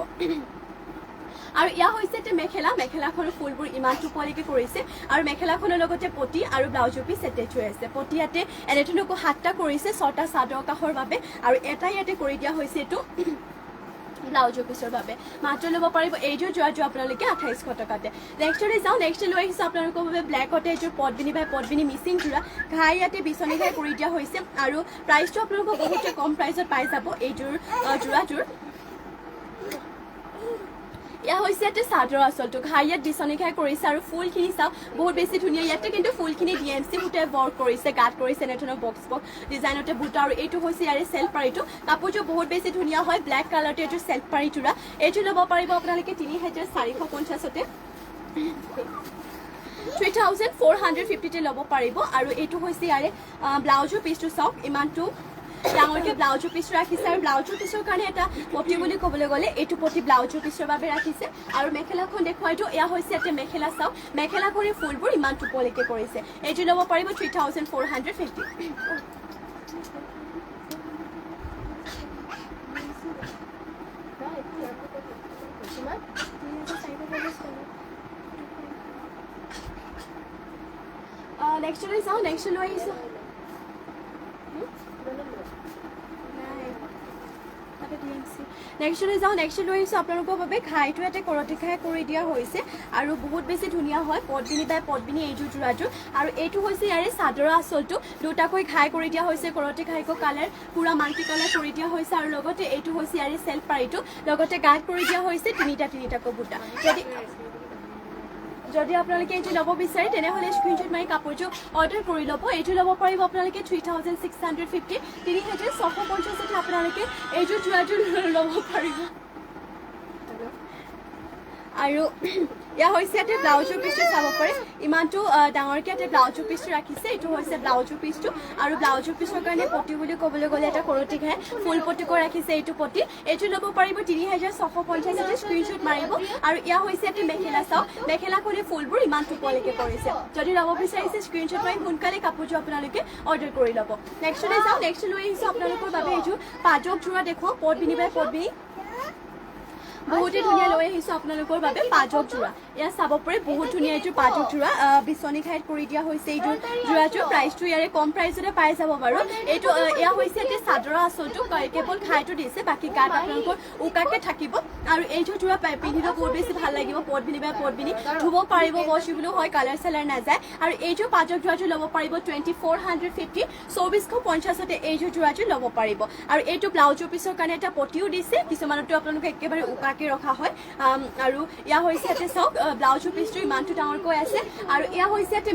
আৰু ইয়া হৈছে যে মেখেলাখনৰ ফুলবোৰ ইমানটো পলেকে কৰিছে আৰু মেখেলাখনৰ লগতে পটি আৰু ব্লাউজৰ পিছ এটেচ হৈ আছে পটিয়াতে এনেধৰণকৈ 7টা কৰিছে 6টা চাদৰ কাখৰ বাবে আৰু এটা ইয়াতে কৰি দিয়া হৈছে এইটো ব্লাউজৰ পিছৰ বাবে মাত্ৰ ল'ব পাৰিব এইযোৰ যোৱাটো আপোনালোকে 2800 টকাতে নেক্সটলৈ যাওঁ নেক্সট লৈ আহিছো আপোনালোকৰ বাবে ব্ল্যাকতে এইযোৰ পদ্মিনী মিচিং জোৰা ঘাই ইয়াতে বিচনী ঘাই কৰি দিয়া হৈছে আৰু প্ৰাইচটো আপোনালোকক বহুতে কম প্ৰাইচত পাই যাব এইযোৰ জোৰাটোৰ ইয়া হৈছে এটা চাদৰ আচলটো ঘাই ইয়াত বিচনী ঘাই কৰিছে আৰু ফুলখিনি চাওক বহুত বেছি ধুনীয়া ইয়াতে কিন্তু ফুলখিনি DMC সূতাৰে ৱৰ্ক কৰিছে গাত কৰিছে এনেধৰণৰ বক্স ডিজাইনতে বুটা আৰু এইটো হৈছে ইয়াৰে সেলফ পাৰিটো কাপোৰযোৰ বহুত বেছি ধুনীয়া হয় ব্ল্যাক কালাৰতে এইটো সেলফ পাৰি জোৰা এইটো ল'ব পাৰিব আপোনালোকে 3450তে 3450তে ল'ব পাৰিব আৰু এইটো হৈছে ইয়াৰে ব্লাউজৰ পিছটো চাওক ইমানটো ডাঙৰকে ব্লাউজৰ পিছ ৰাখিছে আৰু ব্লাউজৰ পিছৰ কাৰণে এটা পটি বুলি ক'বলৈ গ'লে এইটো পটি ব্লাউজৰ পিছৰ বাবে ৰাখিছে আৰু মেখেলাখন দেখুৱাইটো এয়া হৈছে এটা মেখেলা চাওক মেখেলাখনৰ ফুলবোৰ ইমানটো পলেকে কৰিছে এইটো ল'ব পাৰিব 3450 নেক্সটলৈ যাওঁ নেক্সট লৈ আহিছোঁ নেক্সটলৈ যাওঁ নেক্সট লৈ আহিছোঁ আপোনালোকৰ বাবে ঘাইটো ইয়াতে কৰতি ঘাই কৰি দিয়া হৈছে আৰু বহুত বেছি ধুনীয়া হয় পদ্মিনী বাই পদ্মিনী এইযোৰ যোৰাযোৰ আৰু এইটো হৈছে ইয়াৰে চাদৰৰ আঁচলটো দুটাকৈ ঘাই কৰি দিয়া হৈছে কৰতি ঘাইকো কালাৰ পুৰা মাল্টি কালাৰ কৰি দিয়া হৈছে আৰু লগতে এইটো হৈছে ইয়াৰে চেল্ফ পাৰীটো লগতে গাঁত কৰি দিয়া হৈছে তিনিটাকৈ বুটা যদি আপোনালোকে এইটো ল'ব বিচাৰে তেনেহ'লে স্ক্ৰীনশ্বট মাৰি কাপোৰযোৰ অৰ্ডাৰ কৰি ল'ব এইটো ল'ব পাৰিব আপোনালোকে 3650 3650 আপোনালোকে এইযোৰ যোৰাযোৰ ল'ব পাৰিব আৰু ইয়া হৈছে ইয়াতে ব্লাউজৰ পিচটো চাব পাৰে ইমানটো ডাঙৰকৈ ইয়াতে ব্লাউজৰ পিচটো ৰাখিছে এইটো হৈছে ব্লাউজৰ পিচটো আৰু ব্লাউজৰ পিচৰ কাৰণে পটি বুলি ক'বলৈ গ'লে এটা কৰতি ঘাই ফুল পটিকৈ ৰাখিছে এইটো পটি এইটো ল'ব পাৰিব 3650 স্ক্ৰীনশ্বট মাৰিব আৰু ইয়া হৈছে ইয়াতে মেখেলা চাওক মেখেলাখনে ফুলবোৰ ইমানটো পোৱালৈকে পৰিছে যদি ল'ব বিচাৰিছে স্ক্ৰীনশ্বট মাৰি সোনকালে কাপোৰযোৰ আপোনালোকে অৰ্ডাৰ কৰি ল'ব নেক্সটলৈ যাওঁ নেক্সট লৈ আহিছোঁ আপোনালোকৰ বাবে এইযোৰ পাজক যোৰা দেখুৱাওঁ পদ্মিনী বাই পদ্মিনী বহুতে ধুনীয়া লৈ আহিছোঁ আপোনালোকৰ বাবে পাজক যোৰা ইয়াত চাব পাৰে বহুত ধুনীয়া এইযোৰ পাজক যোৰা বিচনী ঘাইত কৰি দিয়া হৈছে এইযোৰ যোৰাযোৰ প্ৰাইচটো ইয়াৰে কম প্ৰাইচতে পাই যাব বাৰু এইটো এয়া হৈছে ইয়াতে চাদৰৰ আঁচলটো কেৱল ঘাইটো দিছে বাকী গাত আপোনালোকৰ উকাকে থাকিব আৰু এইযোৰ যোৰা পিন্ধিলেও বহুত বেছি ভাল লাগিব পদ্মিনী বাই পদ্মিনী ধুব পাৰিব বচিবলৈও হয় কালাৰ চালাৰ নাযায় আৰু এইযোৰ পাজক যোৰাযোৰ ল'ব পাৰিব 2450 2450 এইযোৰ যোৰাযোৰ ল'ব পাৰিব আৰু এইটো ব্লাউজৰ পিছৰ কাৰণে এটা পটিও দিছে কিছুমানতো আপোনালোকে একেবাৰে উকাকে ৰখা হয় আৰু ইয়া হৈছে ইয়াতে চাওক ব্লাউজৰ পিচটো ইমানটো ডাঙৰকৈ আছে আৰু এয়া হৈছে ইয়াতে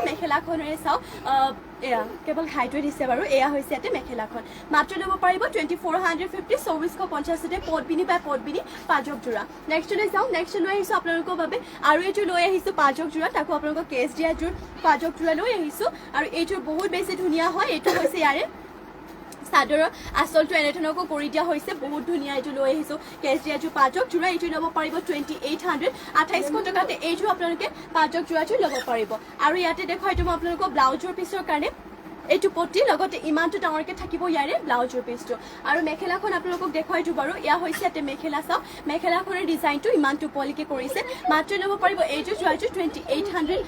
মেখেলাখনেৰে চাওক এয়া কেৱল ঘাইটোৱে দিছে বাৰু এয়া হৈছে ইয়াতে মেখেলাখন মাত্ৰ ল'ব পাৰিব 2450 2450 পদ্মিনী বাই পদ্মিনী পাজক যোৰা নেক্সটলৈ যাওঁ নেক্সট লৈ আহিছোঁ আপোনালোকৰ বাবে আৰু এইযোৰ লৈ আহিছোঁ পাজক যোৰা তাকো আপোনালোকক কেছ দিয়া যোৰ পাজক যোৰা লৈ আহিছোঁ আৰু এইযোৰ বহুত বেছি ধুনীয়া হয় এইটো হৈছে ইয়াৰে চাদৰৰ আঁচলটো এনেধৰণকৈ কৰি দিয়া হৈছে বহুত ধুনীয়া এইটো লৈ আহিছোঁ কেছ দিয়া যোৰ পাজক যোৰা এইটো ল'ব পাৰিব 2800 2800 টকাতে এইযোৰ আপোনালোকে পাজক যোৰাযোৰ ল'ব পাৰিব আৰু ইয়াতে দেখুৱাই এইটো মই আপোনালোকক ব্লাউজৰ পিচৰ কাৰণে এইটো পটি লগতে ইমানটো ডাঙৰকৈ থাকিব ইয়াৰে ব্লাউজৰ পিচটো আৰু মেখেলাখন আপোনালোকক দেখুৱাই দিওঁ বাৰু এয়া হৈছে ইয়াতে মেখেলা চাওক মেখেলাখনৰ ডিজাইনটো ইমানটো পোৱালৈকে কৰিছে মাত্ৰ ল'ব পাৰিব এইযোৰ যোৰাযোৰ 2800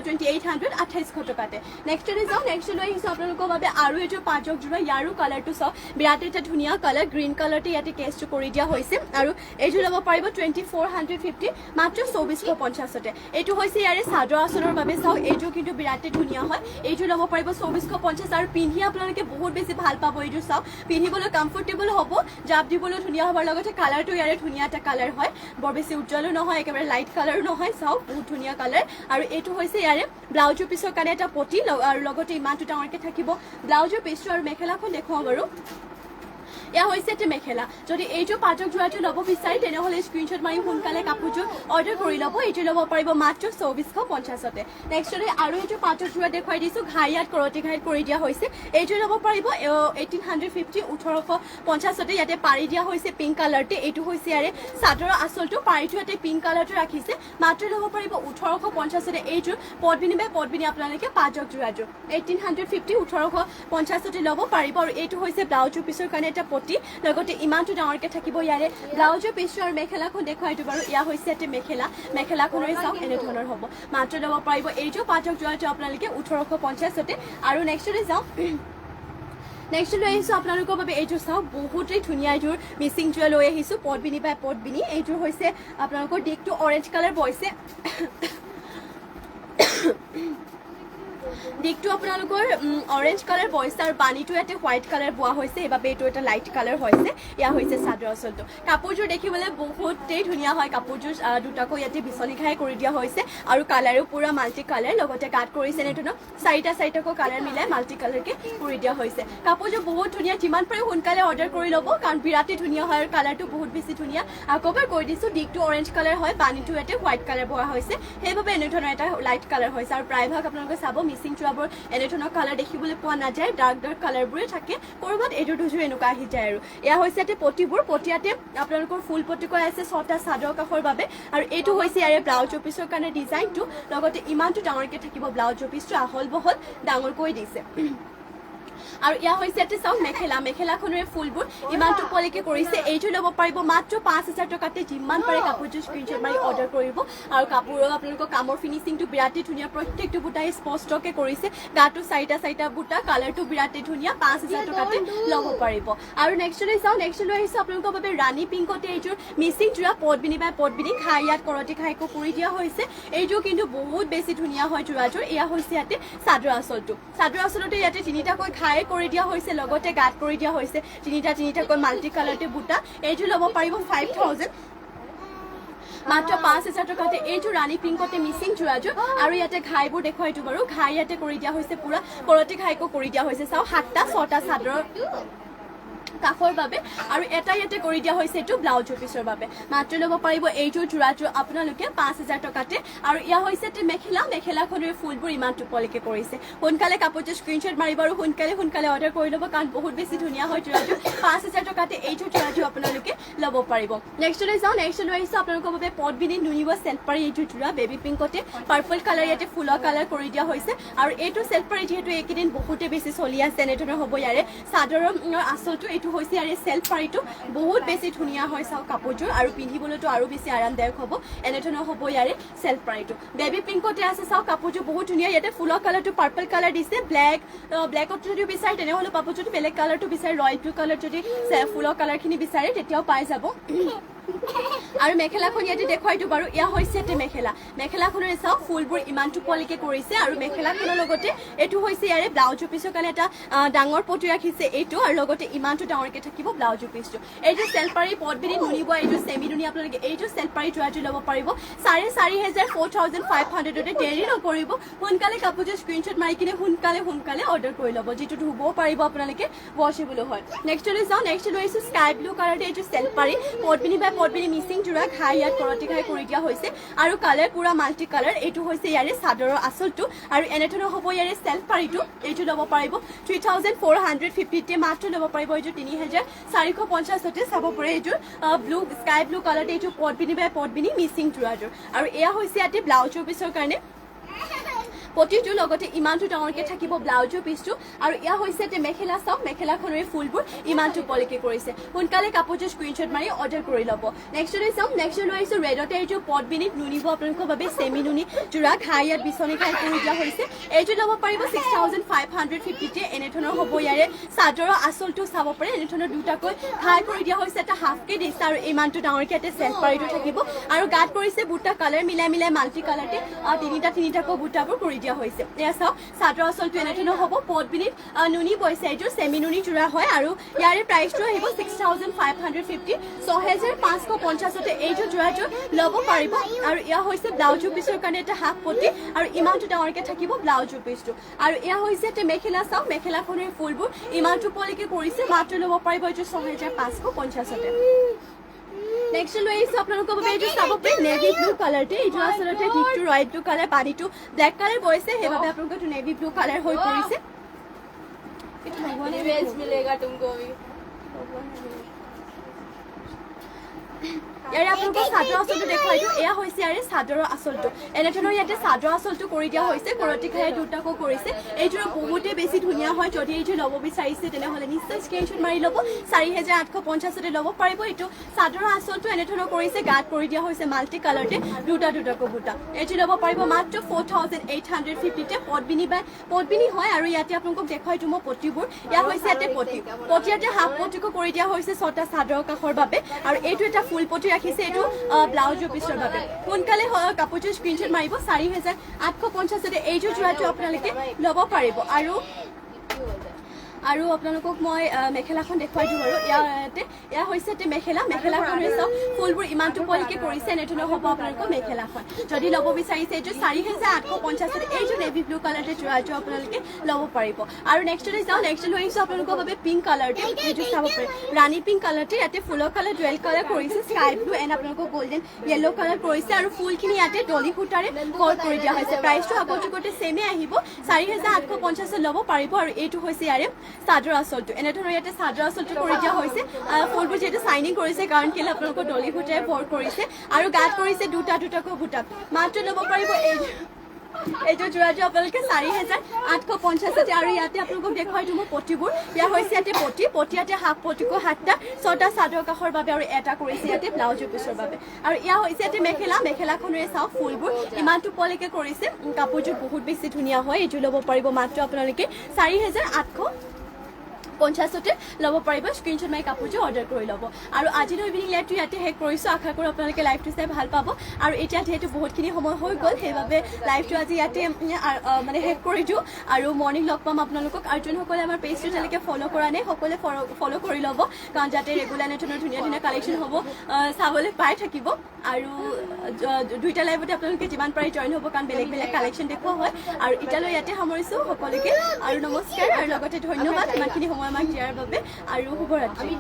2800 টকাতে নেক্সটলৈ যাওঁ নেক্সট লৈ আহিছোঁ আপোনালোকৰ বাবে আৰু এইযোৰ পাজক যোৰা ইয়াৰো কালাৰটো চাওক বিৰাট এটা ধুনীয়া কালাৰ গ্ৰীণ কালাৰতে ইয়াতে কেছটো কৰি দিয়া হৈছে আৰু এইযোৰ ল'ব পাৰিব 2450 মাত্ৰ 2450 এইটো হৈছে ইয়াৰে চাদৰ আঁচলৰ বাবে চাওক এইযোৰ কিন্তু বিৰাটেই ধুনীয়া হয় এইযোৰ ল'ব পাৰিব 2450 আৰু পিন্ধি আপোনালোকে বহুত বেছি ভাল পাব এইযোৰ চাওক পিন্ধিবলৈ কমফৰ্টেবল হ'ব জাপ দিবলৈ ধুনীয়া হ'ব লগতে কালাৰটো ইয়াৰে ধুনীয়া এটা কালাৰ হয় বৰ বেছি উজ্জ্বলো নহয় একেবাৰে লাইট কালাৰো নহয় চাওক বহুত ধুনীয়া কালাৰ আৰু এইটো হৈছে ইয়াৰে ব্লাউজৰ পিছৰ কাৰণে এটা পটি আৰু লগতে ইমানটো ডাঙৰকৈ থাকিব ব্লাউজৰ পিচটো আৰু মেখেলাখন দেখুৱাওঁ বাৰু এয়া হৈছে এটা মেখেলা যদি এইযোৰ পাজক যোৰাটো ল'ব বিচাৰে তেনেহ'লে স্ক্ৰীনশ্বট মাৰি সোনকালে কাপোৰযোৰ অৰ্ডাৰ কৰি ল'ব এইযোৰ ল'ব পাৰিব মাত্ৰ 2450 নেক্সটলৈ আৰু এইযোৰ পাজক যোৰা দেখুৱাই দিছোঁ ঘাইয়াত কৰতি ঘাইত কৰি দিয়া হৈছে এইযোৰ ল'ব পাৰিব 1850 1850 ইয়াতে পাৰি দিয়া হৈছে পিংক কালাৰতে এইটো হৈছে ইয়াৰে চাদৰৰ আঁচলটো পাৰিটো ইয়াতে পিংক কালাৰটো ৰাখিছে মাত্ৰ ল'ব পাৰিব 1850 এইযোৰ পদ্মিনী বাই পদ্মিনী আপোনালোকে পাজক যোৰাযোৰ 1850 1850 ল'ব পাৰিব আৰু এইটো হৈছে ব্লাউজৰ পিছৰ কাৰণে এটা পটি লগতে ইমানটো ডাঙৰকৈ থাকিব ইয়াৰে ব্লাউজৰ পিচটো আৰু মেখেলাখন দেখুৱাই দিওঁ বাৰু এয়া হৈছে ইয়াতে মেখেলাখনৰে চাওক এনেধৰণৰ হ'ব মাত্ৰ ল'ব পাৰিব এইযোৰ পাজক যোৰাটো আপোনালোকে 1850 আৰু নেক্সটলৈ যাওঁ নেক্সট লৈ আহিছোঁ আপোনালোকৰ বাবে এইযোৰ চাওক বহুতেই ধুনীয়া এইযোৰ মিচিং যোৰা লৈ আহিছোঁ পদ্মিনী বাই পদ্মিনী এইযোৰ হৈছে আপোনালোকৰ দিগটো অৰেঞ্জ কালাৰ বৈছে দিগটো আপোনালোকৰ অৰেঞ্জ কালাৰ বৈছে আৰু পানীটো ইয়াতে হোৱাইট কালাৰ বোৱা হৈছে এইবাবে এইটো এটা লাইট কালাৰ হৈছে এয়া হৈছে চাদৰ আঁচলটো কাপোৰযোৰ দেখিবলৈ বহুতেই ধুনীয়া হয় কাপোৰযোৰ দুটাকৈ ইয়াতে বিচনী ঘাই কৰি দিয়া হৈছে আৰু কালাৰো পুৰা মাল্টি কালাৰ লগতে গাত কৰিছে এনেধৰণৰ চাৰিটাকৈ কালাৰ মিলাই মাল্টি কালাৰকৈ কৰি দিয়া হৈছে কাপোৰযোৰ বহুত ধুনীয়া যিমান পাৰে সোনকালে অৰ্ডাৰ কৰি ল'ব কাৰণ বিৰাটেই ধুনীয়া হয় আৰু কালাৰটো বহুত বেছি ধুনীয়া আকৌবাৰ কৈ দিছোঁ দিগটো অৰেঞ্জ কালাৰ হয় পানীটো ইয়াতে হোৱাইট কালাৰ বোৱা হৈছে সেইবাবে এনেধৰণৰ এটা লাইট কালাৰ হৈছে আৰু প্ৰায়ভাগ আপোনালোকে চাব মিচিং যোৰাবোৰ এনেধৰণৰ কালাৰ দেখিবলৈ পোৱা নাযায় ডাৰ্ক কালাৰবোৰে থাকে ক'ৰবাত এইযোৰ দুযোৰ এনেকুৱা আহি যায় আৰু এয়া হৈছে ইয়াতে পটিবোৰ পটিয়াতে আপোনালোকৰ ফুল পটিকৈ আছে 6টা চাদৰ কাষৰ বাবে আৰু এইটো হৈছে ইয়াৰে ব্লাউজৰ পিচৰ কাৰণে ডিজাইনটো লগতে ইমানটো ডাঙৰকৈ থাকিব ব্লাউজৰ পিচটো আহল বহল ডাঙৰকৈ দিছে আৰু ইয়া হৈছে ইয়াতে চাওক মেখেলাখনৰে ফুলবোৰ ইমানটো কোৱালিটি কৰিছে এইটো ল'ব পাৰিব মাত্ৰ 5000 টকাতে যিমান পাৰে কাপোৰযোৰ স্ক্ৰীনশ্বট মাৰি অৰ্ডাৰ কৰিব আৰু কাপোৰৰ আপোনালোকৰ কামৰ ফিনিচিংটো বিৰাটেই ধুনীয়া প্ৰত্যেকটো বুটাই স্পষ্টকৈ কৰিছে গাটো চাৰিটা বুটা কালাৰটো বিৰাটেই ধুনীয়া 5000 টকাতে ল'ব পাৰিব আৰু নেক্সট লৈ চাওঁ নেক্সট লৈ আহিছোঁ আপোনালোকৰ বাবে ৰাণী পিংকতে এইযোৰ মিচিং যোৰা পদবিনী বাই পদবিনী খাই ইয়াত কৰতি খাইকো কৰি দিয়া হৈছে এইযোৰ কিন্তু বহুত বেছি ধুনীয়া হয় যোৰাযোৰ এয়া হৈছে ইয়াতে চাদৰ আঁচলতে ইয়াতে তিনিটাকৈ খাই কৰি দিয়া হৈছে লগতে গাঁত কৰি দিয়া হৈছে তিনিটাকৈ মাল্টি কালাৰতে বুটা এইযোৰ ল'ব পাৰিব 5000 মাত্ৰ 5000 টকাতে এইযোৰ ৰাণী পিংকতে মিচিং যোৰাযোৰ আৰু ইয়াতে ঘাইবোৰ দেখুৱাইটো বাৰু ঘাই ইয়াতে কৰি দিয়া হৈছে পুৰা কৰতি ঘাইকো কৰি দিয়া হৈছে চাওঁ 7টা 6টা চাদৰ কাফৰ বাবে আৰু এটা ইয়াতে কৰি দিয়া হৈছে এইটো ব্লাউজৰ পিছৰ বাবে মাত্ৰ ল'ব পাৰিব এইযোৰ যোৰাযোৰ আপোনালোকে 5000 টকাতে আৰু ইয়া হৈছে মেখেলাখনৰ ফুলবোৰ ইমানটো পলিকে কৰিছে সোনকালে কাপোৰটো স্ক্ৰীনশ্বট মাৰিব আৰু সোনকালে অৰ্ডাৰ কৰি ল'ব কাৰণ বহুত বেছি ধুনীয়া হয় যোৰাযোৰ 5000 টকাতে এইযোৰ যোৰাযোৰ আপোনালোকে ল'ব পাৰিব নেক্সট লৈ যাওঁ নেক্সট লৈ আহিছোঁ আপোনালোকৰ বাবে পদবিনী নুনিব চেল্ফ পাৰি এইযোৰ যোৰা বেবী পিংকতে পাৰ্পল কালাৰ ইয়াতে ফুলৰ কালাৰ কৰি দিয়া হৈছে আৰু এইটো চেল্ফ পাৰি যিহেতু এইকেইদিন বহুতে বেছি চলি আছে এনেধৰণৰ হ'ব ইয়াৰে চাদৰৰ আঁচলটো এইটো হৈছে ইয়াৰে চেল্ফ পাৰিটো বহুত বেছি ধুনীয়া হয় চাওক কাপোৰযোৰ আৰু পিন্ধিবলৈতো আৰু বেছি আৰামদায়ক হ'ব এনেধৰণৰ হ'ব ইয়াৰে চেল্ফ পাৰিটো বেবী পিংকতে আছে চাওক কাপোৰযোৰ বহুত ধুনীয়া ইয়াতে ফুলৰ কালাৰটো পাৰ্পল কালাৰ দিছে ব্লেকত যদি বিচাৰে তেনেহ'লে পাব যদি বেলেগ কালাৰটো বিচাৰে ৰয়েল ব্লু কালাৰ যদি ফুলৰ কালাৰখিনি বিচাৰে তেতিয়াও পাই যাব আৰু মেখেলাখন ইয়াতে দেখুৱাইটো বাৰু ইয়া হৈছে ইয়াতে মেখেলাখনৰ চাওক ফুলবোৰ ইমানটো কোৱালিটি কৰিছে আৰু মেখেলাখনৰ লগতে এইটো হৈছে ইয়াৰে ব্লাউজৰ পিছৰ কাৰণে এটা ডাঙৰ পটি ৰাখিছে এইটো আৰু লগতে ইমানটো ডাঙৰকে থাকিব ব্লাউজৰ পিছটো এইটো চেলপাৰী পদবিনী নুনিব এইটো চেমি নুনি আপোনালোকে এইটো চেলপাৰী যোৱাযোৰ ল'ব পাৰিব 4500 4500 দেৰি নকৰিব সোনকালে কাপোৰযোৰ স্ক্ৰীনশ্বট মাৰি কিনে সোনকালে অৰ্ডাৰ কৰি ল'ব যিটো ধুবও পাৰিব আপোনালোকে ৱাশ্বেবলো হয় নেক্সট লৈ যাওঁ নেক্সট লৈ আহিছোঁ স্কাই ব্লু কালাৰতে এইটো চেলপাৰী পদবিনী মিচিং যোৰা ঘাই ইয়াত কৰতি ঘাই কৰি দিয়া হৈছে আৰু কালাৰ পুৰা মাল্টি কালাৰ এইটো হৈছে ইয়াৰে চাদৰৰ আঁচলটো আৰু এনেধৰণৰ হ'ব ইয়াৰে চেল্ফ পাৰিটো এইটো ল'ব পাৰিব 3450 মাত্ৰ ল'ব পাৰিব এইযোৰ 3450 চাব পাৰে এইযোৰ স্কাই ব্লু কালাৰতে এইটো পদবিনী মিচিং যোৰাযোৰ আৰু এয়া হৈছে ইয়াতে ব্লাউজৰ পিছৰ কাৰণে পটিটো লগতে ইমানটো ডাঙৰকে থাকিব ব্লাউজৰ পিছটো আৰু ইয়া হৈছে যে মেখেলা চাওক মেখেলাখনৰ ফুলবোৰ ইমানটো পলিকে কৰিছে সোনকালে কাপোৰযোৰ স্ক্ৰীনশ্বট মাৰি অৰ্ডাৰ কৰি ল'ব নেক্সট লৈ চাওক নেক্সট লৈ আহিছোঁ ৰেডতে এইটো পদবিনীত নুনিব আপোনালোকৰ বাবে চেমি নুনি যোৰা ঘাই ইয়াত বিচনী ঘাই কৰি দিয়া হৈছে এইটো ল'ব পাৰিব 6550 এনেধৰণৰ হ'ব ইয়াৰে চাদৰৰ আঁচলটো চাব পাৰে এনেধৰণৰ দুটাকৈ ঘাই কৰি দিয়া হৈছে এটা হাফকে দিছে আৰু ইমানটো ডাঙৰকে ইয়াতে চেল্ফ পাৰিটো থাকিব আৰু গাত কৰিছে বুটা কালাৰ মিলাই মাল্টি কালাৰতে তিনিটাকৈ বুটাবোৰ কৰি দিয়া হৈছে এয়া চাওক চাদৰ আঁচলটো এনেধৰণৰ হ'ব পদবিনীত নুনি বৈছে এইযোৰ চেমি নুনি যোৰা হয় আৰু ইয়াৰে প্ৰাইচটো আহিব 6550 6550 এইযোৰ যোৰাযোৰ ল'ব পাৰিব আৰু এয়া হৈছে ব্লাউজৰ পিছৰ কাৰণে এটা হাফ পটি আৰু ইমানটো ডাঙৰকে থাকিব ব্লাউজৰ পিছটো আৰু এয়া হৈছে এটা মেখেলা চাওক মেখেলাখনৰ ফুলবোৰ ইমানটো পলিকে কৰিছে মাত্ৰ ল'ব পাৰিব এইযোৰ 6550 নেক্সট লৈ আহিছোঁ আপোনালোকৰ বাবে এইটো চাব পাৰে নেভি ব্লু কালাৰতে এইটো আচলতে ডিপটো ৰয়েল ব্লু কালাৰ পানীটো ব্লেক কালাৰ বৈছে সেইবাবে আপোনালোকৰ এইটো নেভি ব্লু কালাৰ হৈ পৰিছে ইয়াৰে আপোনালোকৰ চাদৰ আঁচলটো দেখুৱাইটো এয়া হৈছে ইয়াৰে চাদৰৰ আঁচলটো এনেধৰণৰ ইয়াতে চাদৰ আঁচলটো কৰি দিয়া হৈছে কৰতি ঘাই দুটাকো কৰিছে এইযোৰ বহুতেই বেছি ধুনীয়া হয় যদি এইযোৰ ল'ব বিচাৰিছে তেনেহ'লে নিশ্চয় স্ক্ৰীনশ্বট মাৰি ল'ব 4850 ল'ব পাৰিব এইটো চাদৰৰ আঁচলটো এনেধৰণৰ কৰিছে গাত কৰি দিয়া হৈছে মাল্টি কালাৰতে দুটাকৈ বুটা এইটো ল'ব পাৰিব মাত্ৰ 4850 পদবিনী হয় আৰু ইয়াতে আপোনালোকক দেখুৱাইটো মই পটিবোৰ ইয়াত হৈছে ইয়াতে পটি ইয়াতে হাফ পটিকো কৰি দিয়া হৈছে 6টা চাদৰৰ কাষৰ বাবে আৰু এইটো এটা ফুল পটি ৰাখিছে এইটো ব্লাউজৰ পিছৰ বাবে সোনকালে কাপোৰযোৰ স্ক্ৰীনশ্বট মাৰিব 4850 এইযোৰ যোৰাটো আপোনালোকে ল'ব পাৰিব আৰু আপোনালোকক মই মেখেলাখন দেখুৱাই দিওঁ আৰু এয়া হৈছে মেখেলাখনৰ চাওক ফুলবোৰ ইমানটো পলিকে কৰিছে এনেধৰণৰ হ'ব আপোনালোকৰ মেখেলাখন যদি ল'ব বিচাৰিছে এইযোৰ 4850 এইযোৰ নেভি ব্লু কালাৰতে যোৰাযোৰ আপোনালোকে ল'ব পাৰিব আৰু নেক্সটলৈ যাওঁ নেক্সট লৈ আহিছোঁ আপোনালোকৰ বাবে পিংক কালাৰতে এইযোৰ চাব পাৰে ৰাণী পিংক কালাৰতে ইয়াতে ফুলৰ কালাৰ ডুৱেল কালাৰ কৰিছে স্কাই ব্লু এণ্ড আপোনালোকক গল্ডেন য়েল্লো কালাৰ কৰিছে আৰু ফুলখিনি ইয়াতে ডলি সূতাৰে কল কৰি দিয়া হৈছে প্ৰাইচটো আগতে ছেমে আহিব 4850 ল'ব পাৰিব আৰু এইটো হৈছে ইয়াৰে চাদৰ আঁচলটো এনেধৰণৰ ইয়াতে চাদৰ আঁচলটো কৰি দিয়া হৈছে ফুলবোৰ যিহেতু চাইনিং কৰিছে কাৰণ কেলে আপোনালোকৰ ডলি সূতাৰে ভৰ কৰিছে আৰু গাত কৰিছে দুটাকৈ বুটা মাত্ৰ ল'ব পাৰিব এইটো যোৰাটো আপোনালোকে 4,850 আৰু ইয়াতে আপোনালোকক দেখুৱাই দিওঁ মই পটিবোৰ ইয়াৰ হৈছে ইয়াতে পটি ইয়াতে হাফ পটিকো 7টা 6টা চাদৰ কাষৰ বাবে আৰু এটা কৰিছে ইয়াতে ব্লাউজৰ পিছৰ বাবে আৰু ইয়াৰ হৈছে ইয়াতে মেখেলাখনেৰে চাওক ফুলবোৰ ইমানটো পলৈকে কৰিছে কাপোৰযোৰ বহুত বেছি ধুনীয়া হয় এইটো ল'ব পাৰিব মাত্ৰ আপোনালোকে 4,850 ল'ব পাৰিব স্ক্ৰীনশ্বট মাৰি কাপোৰযোৰ অৰ্ডাৰ কৰি ল'ব আৰু আজিৰ ইভিনিং লাইভটো ইয়াতে শেষ কৰিছোঁ আশা কৰোঁ আপোনালোকে লাইভটো চাই ভাল পাব আৰু এতিয়া যিহেতু বহুতখিনি সময় হৈ গ'ল সেইবাবে লাইভটো আজি ইয়াতে মানে শেষ কৰি দিওঁ আৰু মৰ্ণিং লগ পাম আপোনালোকক আৰু যোনসকলে আমাৰ পেজটো তেনেকৈ ফ'ল' কৰা নাই সকলোৱে ফ'ল' কৰি ল'ব কাৰণ যাতে ৰেগুলাৰ ধৰণৰ ধুনীয়া ধুনীয়া কালেকশ্যন হ'ব চাবলৈ পাই থাকিব আৰু দুইটা লাইভতে আপোনালোকে যিমান পাৰে জইন হ'ব কাৰণ বেলেগ বেলেগ কালেকশ্যন দেখুওৱা হয় আৰু এতিয়ালৈ ইয়াতে সামৰিছোঁ সকলোকে আৰু নমস্কাৰ আৰু লগতে ধন্যবাদ ইমানখিনি সময় আমাক দিয়াৰ বাবে আৰু শুভৰাত্ৰি